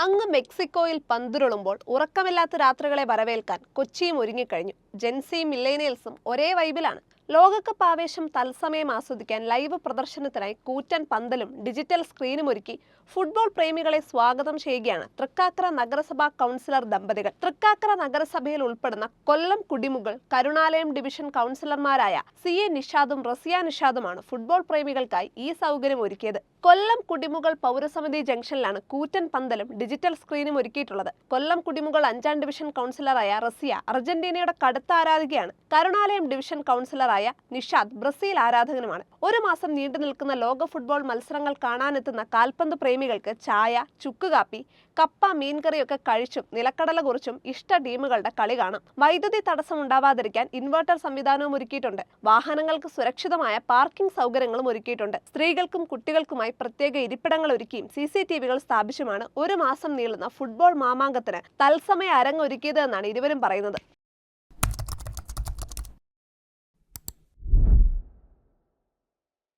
അങ്ങ് മെക്സിക്കോയിൽ പന്തുരുളുമ്പോൾ ഉറക്കമില്ലാത്ത രാത്രികളെ വരവേൽക്കാൻ കൊച്ചിയും ഒരുങ്ങിക്കഴിഞ്ഞു. ജെൻസിയും മില്ലേനിയൽസും ഒരേ വൈബിലാണ്. ലോകകപ്പ് ആവേശം തത്സമയം ആസ്വദിക്കാൻ ലൈവ് പ്രദർശനത്തിനായി കൂറ്റൻ പന്തലും ഡിജിറ്റൽ സ്ക്രീനും ഒരുക്കി ഫുട്ബോൾ പ്രേമികളെ സ്വാഗതം ചെയ്യുകയാണ് തൃക്കാക്കര നഗരസഭാ കൗൺസിലർ ദമ്പതികൾ. തൃക്കാക്കര നഗരസഭയിൽ ഉൾപ്പെടുന്ന കൊല്ലം കുടിമുകൾ കരുണാലയം ഡിവിഷൻ കൗൺസിലർമാരായ CA നിഷാദും റസിയ നിഷാദുമാണ് ഫുട്ബോൾ പ്രേമികൾക്കായി ഈ സൗകര്യം ഒരുക്കിയത്. കൊല്ലം കുടിമുകൾ പൗരസമിതി ജംഗ്ഷനിലാണ് കൂറ്റൻ പന്തലും ഡിജിറ്റൽ സ്ക്രീനും ഒരുക്കിയിട്ടുള്ളത്. കൊല്ലം കുടിമുകൾ 5ാം ഡിവിഷൻ കൗൺസിലറായ റസിയ അർജന്റീനയുടെ കടുത്ത ആരാധികയാണ്. Karunalayam division കൗൺസിലറായ Nishad Brazil ആരാധകനുമാണ്. ഒരു മാസം നീണ്ടു നിൽക്കുന്ന ലോക ഫുട്ബോൾ മത്സരങ്ങൾ കാണാനെത്തുന്ന കാൽപന്ത് പ്രേമികൾക്ക് ചായ, ചുക്കുകാപ്പി, കപ്പ, മീൻകറിയൊക്കെ കഴിച്ചും നിലക്കടല കുറിച്ചും ഇഷ്ട ടീമുകളുടെ കളി കാണാം. വൈദ്യുതി തടസ്സം ഉണ്ടാവാതിരിക്കാൻ ഇൻവെർട്ടർ സംവിധാനവും ഒരുക്കിയിട്ടുണ്ട്. വാഹനങ്ങൾക്ക് സുരക്ഷിതമായ പാർക്കിംഗ് സൗകര്യങ്ങളും ഒരുക്കിയിട്ടുണ്ട്. സ്ത്രീകൾക്കും കുട്ടികൾക്കുമായി പ്രത്യേക ഇരിപ്പിടങ്ങൾ ഒരുക്കിയും CCTVകൾ സ്ഥാപിച്ചുമാണ് ഒരു മാസം നീളുന്ന ഫുട്ബോൾ മാമാങ്കത്തിന് തത്സമയ അരങ്ങൊരുക്കിയത് എന്നാണ് ഇരുവരും പറയുന്നത്.